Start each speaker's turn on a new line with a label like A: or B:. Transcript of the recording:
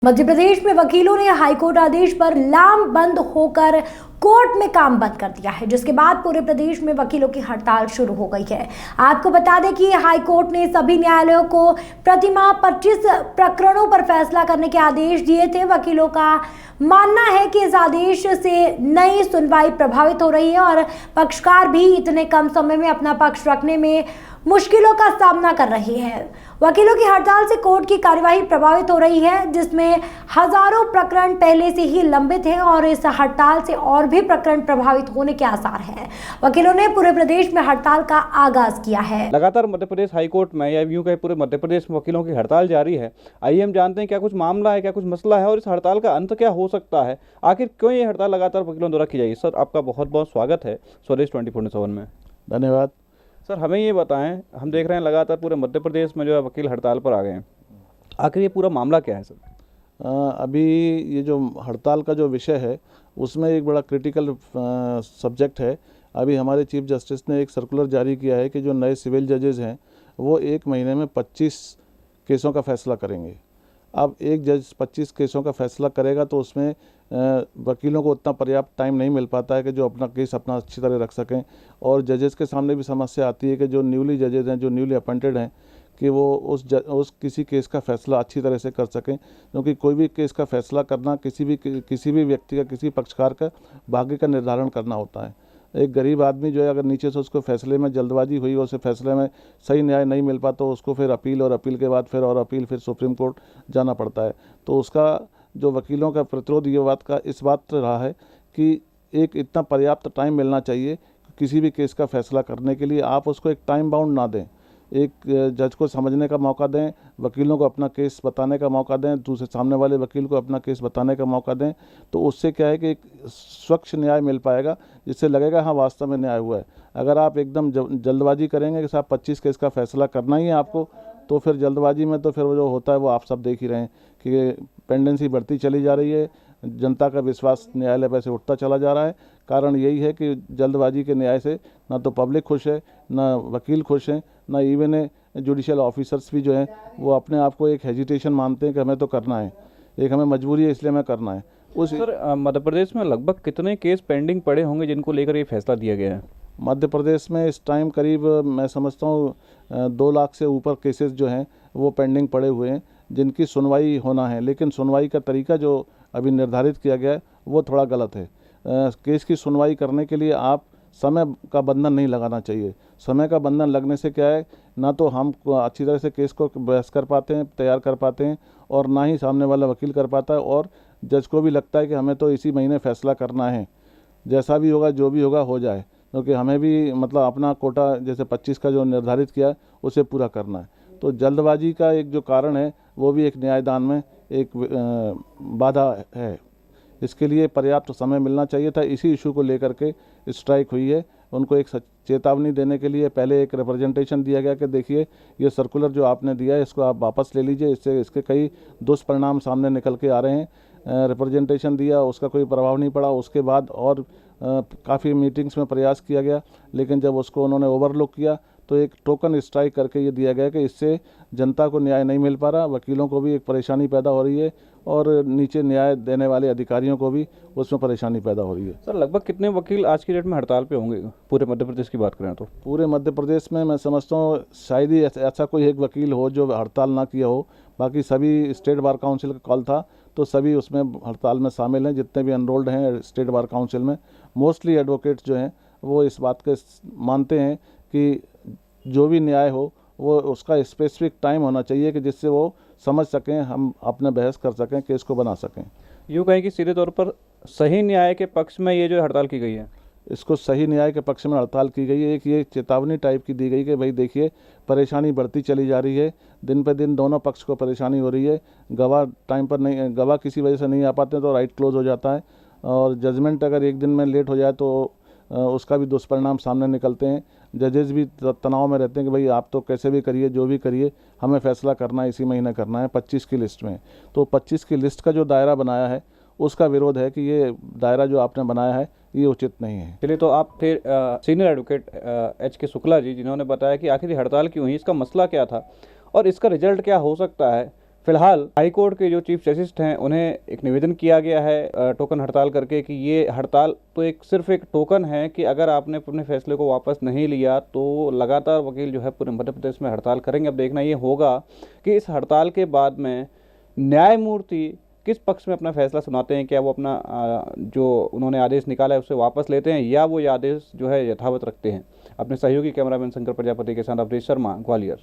A: मध्य प्रदेश में वकीलों ने हाईकोर्ट आदेश पर लामबंद होकर कोर्ट में काम बंद कर दिया है, जिसके बाद पूरे प्रदेश में वकीलों की हड़ताल शुरू हो गई है। आपको बता दें कि हाईकोर्ट ने सभी न्यायालयों को प्रतिमाह 25 प्रकरणों पर फैसला करने के आदेश दिए थे। वकीलों का मानना है कि इस आदेश से नई सुनवाई प्रभावित हो रही है और पक्षकार भी इतने कम समय में अपना पक्ष रखने में मुश्किलों का सामना कर रहे हैं। वकीलों की हड़ताल से कोर्ट की कार्यवाही प्रभावित हो रही है, जिसमें हजारों प्रकरण पहले से ही लंबित हैं और इस हड़ताल से और भी प्रकरण प्रभावित होने के आसार हैं। वकीलों ने पूरे प्रदेश में हड़ताल का आगाज किया है।
B: लगातार मध्य प्रदेश हाईकोर्ट में या यूं कहें पूरे मध्य प्रदेश में वकीलों की हड़ताल जारी है। आइए हम जानते हैं क्या कुछ मामला है, क्या कुछ मसला है और इस हड़ताल का अंत क्या हो सकता है। आखिर क्यों ये हड़ताल लगातार वकीलों द्वारा की जाएगी। सर, आपका बहुत बहुत स्वागत है स्वदेश 24/7 में।
C: धन्यवाद।
B: सर, हमें ये बताएं, हम देख रहे हैं लगातार पूरे मध्य प्रदेश में जो है वकील हड़ताल पर आ गए हैं। आखिर ये पूरा मामला क्या है सर?
C: अभी ये जो हड़ताल का जो विषय है उसमें एक बड़ा क्रिटिकल सब्जेक्ट है। अभी हमारे चीफ जस्टिस ने एक सर्कुलर जारी किया है कि जो नए सिविल जजेस हैं वो 1 महीने में 25 केसों का फैसला करेंगे। अब एक जज 25 केसों का फैसला करेगा तो उसमें वकीलों को उतना पर्याप्त टाइम नहीं मिल पाता है कि जो अपना केस अपना अच्छी तरह रख सकें। और जजेस के सामने भी समस्या आती है कि जो न्यूली जजेस हैं, जो न्यूली अपॉइंटेड हैं, कि वो उस किसी केस का फैसला अच्छी तरह से कर सकें, क्योंकि कोई भी केस का फैसला करना किसी भी व्यक्ति का, किसी पक्षकार का भाग्य का निर्धारण करना होता है। एक गरीब आदमी जो है, अगर नीचे से उसको फैसले में जल्दबाजी हुई और उसे फैसले में सही न्याय नहीं मिल पाता तो उसको फिर अपील और अपील के बाद फिर सुप्रीम कोर्ट जाना पड़ता है। तो उसका जो वकीलों का प्रतिरोध इस बात रहा है कि एक इतना पर्याप्त टाइम मिलना चाहिए किसी भी केस का फैसला करने के लिए। आप उसको एक टाइम बाउंड ना दें, एक जज को समझने का मौका दें, वकीलों को अपना केस बताने का मौका दें, दूसरे सामने वाले वकील को अपना केस बताने का मौका दें। तो उससे क्या है कि एक स्वच्छ न्याय मिल पाएगा, जिससे लगेगा हाँ वास्तव में न्याय हुआ है। अगर आप एकदम जल्दबाजी करेंगे कि साहब 25 केस का फैसला करना ही है आपको, तो फिर जल्दबाजी में तो फिर वो जो होता है वो आप सब देख ही रहे हैं कि पेंडेंसी बढ़ती चली जा रही है, जनता का विश्वास न्यायालय पर से उठता चला जा रहा है। कारण यही है कि जल्दबाजी के न्याय से ना तो पब्लिक खुश है, ना वकील खुश हैं, ना इवन जुडिशियल ऑफिसर्स भी जो हैं वो अपने आप को एक हेजिटेशन मानते हैं कि हमें तो करना है, एक हमें मजबूरी है इसलिए हमें करना है।
B: सर, मध्य प्रदेश में लगभग कितने केस पेंडिंग पड़े होंगे जिनको लेकर ये फैसला दिया गया है?
C: मध्य प्रदेश में इस टाइम करीब मैं समझता हूँ 2 लाख से ऊपर केसेस जो हैं वो पेंडिंग पड़े हुए हैं, जिनकी सुनवाई होना है। लेकिन सुनवाई का तरीका जो अभी निर्धारित किया गया है वो थोड़ा गलत है। केस की सुनवाई करने के लिए आप समय का बंधन नहीं लगाना चाहिए। समय का बंधन लगने से क्या है, ना तो हम अच्छी तरह से केस को बहस कर पाते हैं, तैयार कर पाते हैं, और ना ही सामने वाला वकील कर पाता है। और जज को भी लगता है कि हमें तो इसी महीने फैसला करना है, जैसा भी होगा जो भी होगा हो जाए, क्योंकि हमें भी मतलब अपना कोटा जैसे 25 का जो निर्धारित किया है उसे पूरा करना है। तो जल्दबाजी का एक जो कारण है वो भी एक न्यायदान में एक बाधा है। इसके लिए पर्याप्त समय मिलना चाहिए था। इसी इशू को लेकर के स्ट्राइक हुई है। उनको एक चेतावनी देने के लिए पहले एक रिप्रेजेंटेशन दिया गया कि देखिए ये सर्कुलर जो आपने दिया है इसको आप वापस ले लीजिए, इसके कई दुष्परिणाम सामने निकल के आ रहे हैं। रिप्रेजेंटेशन दिया, उसका कोई प्रभाव नहीं पड़ा। उसके बाद और काफ़ी मीटिंग्स में प्रयास किया गया, लेकिन जब उसको उन्होंने ओवरलुक किया तो एक टोकन स्ट्राइक करके ये दिया गया कि इससे जनता को न्याय नहीं मिल पा रहा, वकीलों को भी एक परेशानी पैदा हो रही है और नीचे न्याय देने वाले अधिकारियों को भी उसमें परेशानी पैदा हो रही है।
B: सर, लगभग कितने वकील आज की डेट में हड़ताल पे होंगे पूरे मध्य प्रदेश की बात करें तो?
C: पूरे मध्य प्रदेश में मैं समझता हूँ शायद ही ऐसा कोई एक वकील हो जो हड़ताल ना किया हो। बाकी सभी स्टेट बार काउंसिल का कॉल था तो सभी उसमें हड़ताल में शामिल हैं। जितने भी एनरोल्ड हैं स्टेट बार काउंसिल में, मोस्टली एडवोकेट्स जो हैं वो इस बात के मानते हैं कि जो भी न्याय हो वो उसका स्पेसिफिक टाइम होना चाहिए कि जिससे वो समझ सकें, हम अपने बहस कर सकें, केस को बना सकें।
B: यूँ कहें कि सीधे तौर पर सही न्याय के पक्ष में ये जो हड़ताल की गई है,
C: इसको सही न्याय के पक्ष में हड़ताल की गई है। एक ये चेतावनी टाइप की दी गई कि भाई देखिए परेशानी बढ़ती चली जा रही है, दिन पे दिन दोनों पक्ष को परेशानी हो रही है। गवाह टाइम पर नहीं, गवाह किसी वजह से नहीं आ पाते तो राइट क्लोज हो जाता है, और जजमेंट अगर एक दिन में लेट हो जाए तो उसका भी दुष्परिणाम सामने निकलते हैं। जजेस भी तनाव में रहते हैं कि भाई आप तो कैसे भी करिए, जो भी करिए, हमें फैसला करना है, इसी महीने करना है 25 की लिस्ट में। तो 25 की लिस्ट का जो दायरा बनाया है उसका विरोध है कि ये दायरा जो आपने बनाया है ये उचित नहीं है।
B: चलिए, तो आप थे senior advocate HK Shukla ji, जिन्होंने बताया कि आखिर हड़ताल क्यों हुई, इसका मसला क्या था और इसका रिजल्ट क्या हो सकता है। फिलहाल हाईकोर्ट के जो चीफ जस्टिस हैं उन्हें एक निवेदन किया गया है टोकन हड़ताल करके कि ये हड़ताल तो सिर्फ एक टोकन है कि अगर आपने अपने फैसले को वापस नहीं लिया तो लगातार वकील जो है पूरे मध्य प्रदेश में हड़ताल करेंगे। अब देखना ये होगा कि इस हड़ताल के बाद में न्यायमूर्ति किस पक्ष में अपना फैसला सुनाते हैं। क्या वो अपना जो उन्होंने आदेश निकाला है उसे वापस लेते हैं या वो ये आदेश जो है यथावत रखते हैं। अपने सहयोगी कैमरामैन शंकर प्रजापति के साथ अवधेश शर्मा, ग्वालियर।